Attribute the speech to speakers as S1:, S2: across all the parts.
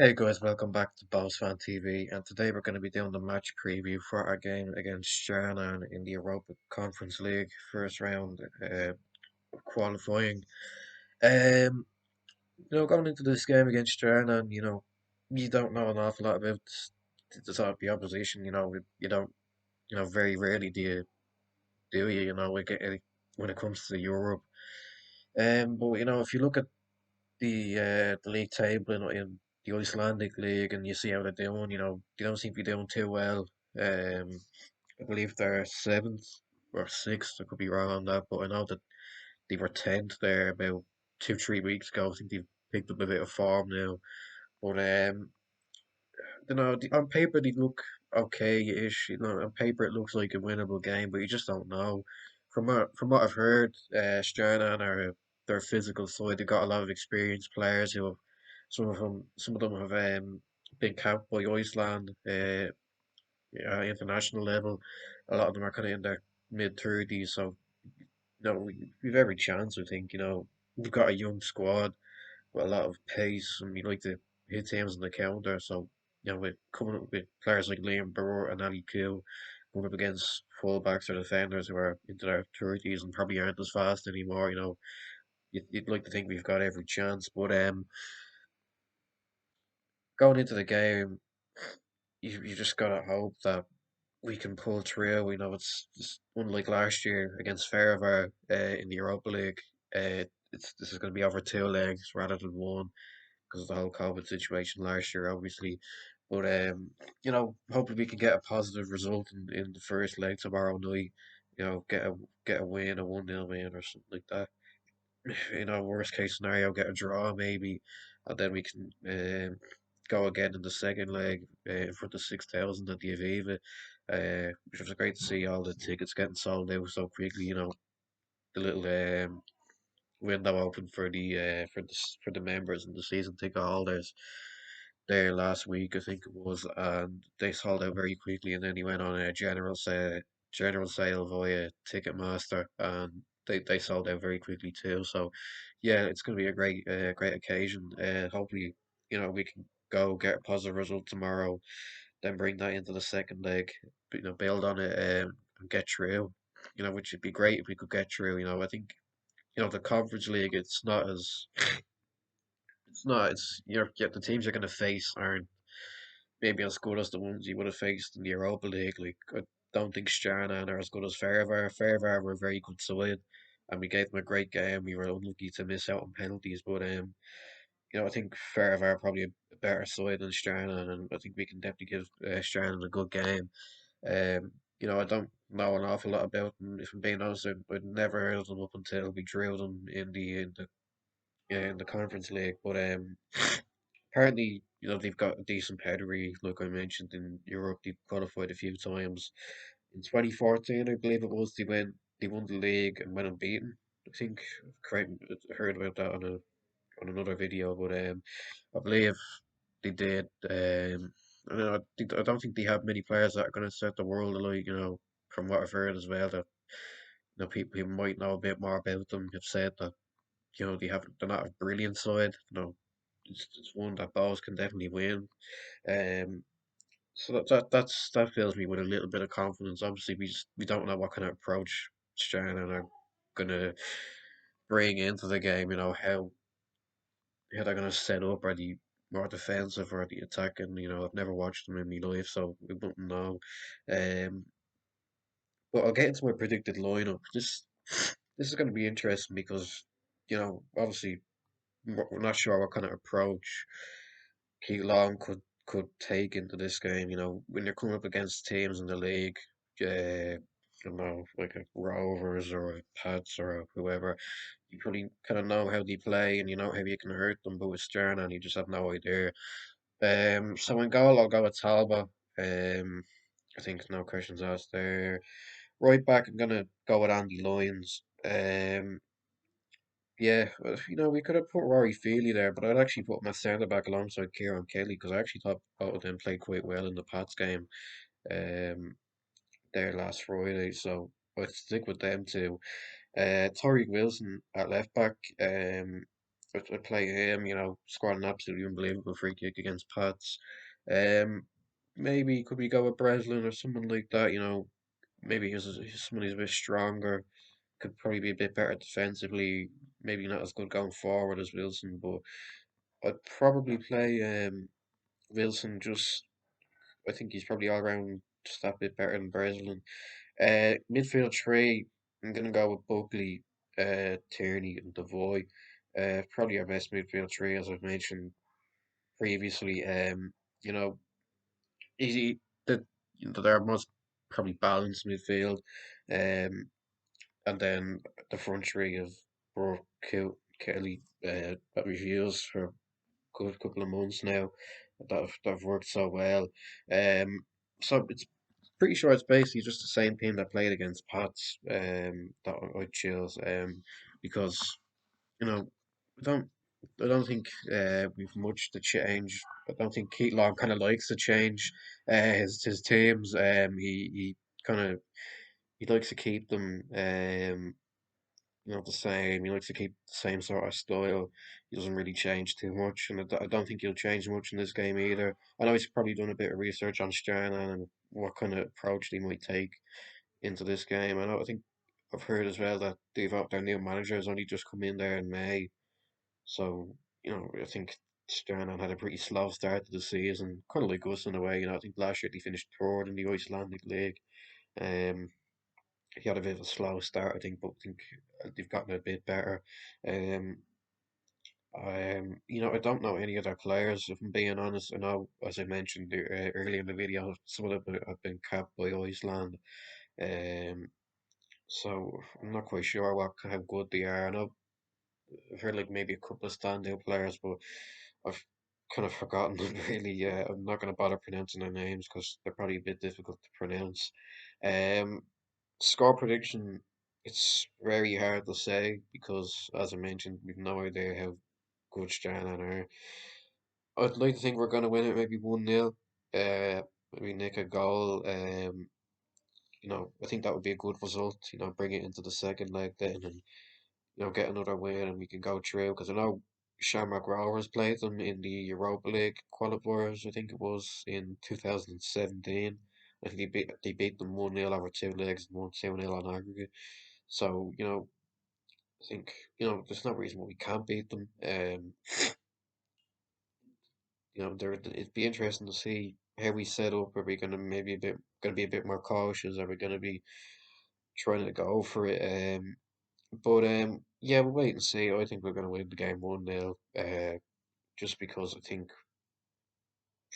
S1: Hey guys, welcome back to Bows Fan TV, and today we're going to be doing the match preview for our game against Stjarnan in the Europa Conference League first round qualifying. Um, Going into this game against Stjarnan, you don't know an awful lot about the opposition. You don't, very rarely do you, when it comes to Europe. But if you look at the league table in the Icelandic league, and you see how they're doing. They don't seem to be doing too well. I believe they're seventh or sixth. I could be wrong on that, but I know that they were tenth there about 2, 3 weeks ago. I think they've picked up a bit of form now. But on paper they look okay-ish. On paper it looks like a winnable game, but you just don't know. From what I've heard, Stjarnan are their physical side. They've got a lot of experienced players who have some of them have been capped by Iceland international level. A lot of them are kind of in their mid 30s, so we've every chance. I think we've got a young squad with a lot of pace, and we like to hit teams on the counter. So, with coming up with players like Liam Burrow and Ali Kill, going up against fullbacks or defenders who are into their 30s and probably aren't as fast anymore, you'd like to think we've got every chance. But going into the game, you just gotta hope that we can pull through. We know it's unlike last year against Ferrover in the Europa League. This is going to be over 2 legs rather than one, because of the whole COVID situation last year, obviously. But hopefully we can get a positive result in the first leg tomorrow night. Get a win, a 1-0 win or something like that. Worst case scenario, get a draw maybe, and then we can go again in the second leg in front of 6,000 at the Aviva. Which was great to see all the tickets getting sold out so quickly. The little window open for the members and the season ticket holders there last week, I think it was, and they sold out very quickly. And then he went on a general sale via Ticketmaster, and they sold out very quickly too. So, yeah, it's going to be a great occasion. Hopefully, we can go get a positive result tomorrow, then bring that into the second leg, build on it, and get through. Which would be great if we could get through. I think the Conference League, it's the teams you're going to face aren't maybe as good as the ones you would have faced in the Europa League. Like, I don't think Stjarnan are as good as Ferrover. Ferrover were a very good side, and we gave them a great game. We were unlucky to miss out on penalties, but I think Ferrover are probably a better side than Stjarnan, and I think we can definitely give Stjarnan a good game. I don't know an awful lot about them. If I'm being honest, I'd never heard of them up until we drew them in the Conference League. But apparently, they've got a decent pedigree. Like I mentioned, in Europe, they've qualified a few times. In 2014, I believe it was, they won the league and went unbeaten. I think I heard about that on another video, but I believe they did. I don't think they have many players that are going to set the world alight. From what I've heard as well, that people who might know a bit more about them have said that they're not a brilliant side. It's one that Bows can definitely win. Um, so that fills me with a little bit of confidence. Obviously, we don't know what kind of approach Stjarnan are gonna bring into the game. How they're gonna set up. Are they more defensive or are they attacking? I've never watched them in my life, so we wouldn't know. Um, but I'll get into my predicted lineup. This is going to be interesting because obviously we're not sure what kind of approach Keith Long could take into this game. When you're coming up against teams in the league, like a Rovers or a Pats or whoever, you probably kind of know how they play and you know how you can hurt them. But with Stjarnan, you just have no idea. So in goal, I'll go with Talbot. I think no questions asked there. Right back, I'm gonna go with Andy Lyons. Yeah, we could have put Rory Feely there, but I'd actually put my centre back alongside Kieran Kelly because I actually thought both of them played quite well in the Pats game um, there last Friday. So I'd stick with them too. Tariq Wilson at left back. I'd play him. Scored an absolutely unbelievable free kick against Pats. Um, Maybe could we go with Breslin or someone like that? Maybe someone who's a bit stronger, could probably be a bit better defensively. Maybe not as good going forward as Wilson, but I'd probably play Wilson. I think he's probably all around just that bit better than Breslin. Midfield three, I'm gonna go with Buckley, Tierney, and Devoy. Probably our best midfield three, as I've mentioned previously. You know, easy the they're most probably balanced midfield. Um, and then the front three of Burke, Kelly, that we've used for a good couple of months now. That have worked so well. So it's pretty sure it's basically just the same team that played against Pats. That I chose. Because you know, I don't. I don't think we've much to change. I don't think Keith Long kind of likes to change his teams. He kind of he likes to keep them the same. He likes to keep the same sort of style. He doesn't really change too much, and I don't think he'll change much in this game either. I know he's probably done a bit of research on Stjarnan and what kind of approach they might take into this game. I think I've heard as well that their new manager has only just come in there in May, so I think Stjarnan had a pretty slow start to the season, kind of like us in a way. I think last year they finished third in the Icelandic league. Um, he had a bit of a slow start, I think, but I think they've gotten a bit better. Um, I don't know any other players, if I'm being honest. I know, as I mentioned earlier in the video, some of them have been capped by Iceland. Um, so I'm not quite sure how good they are. I know I've heard like maybe a couple of standout players, but I've kind of forgotten them really. I'm not going to bother pronouncing their names because they're probably a bit difficult to pronounce. Um, Score prediction, it's very hard to say because, as I mentioned, we've no idea how good Stjarnan are. I'd like to think we're going to win it maybe 1-0. Maybe nick a goal. I think that would be a good result. Bring it into the second leg then and get another win and we can go through. Because I know Shamrock Rovers played them in the Europa League qualifiers, I think it was in 2017. I think they beat them 1-0 over two legs and won 2-0 on aggregate. So, I think, there's no reason why we can't beat them. It'd be interesting to see how we set up. Are we gonna maybe gonna be a bit more cautious? Are we gonna be trying to go for it? But yeah, we'll wait and see. I think we're gonna win the game 1-0. Just because I think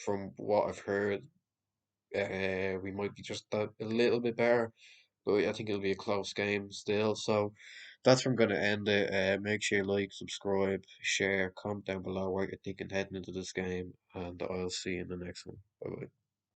S1: from what I've heard, we might be just a little bit better, but I think it'll be a close game still. So that's where I'm going to end it. Make sure you like, subscribe, share, comment down below what you're thinking heading into this game, and I'll see you in the next one. Bye bye.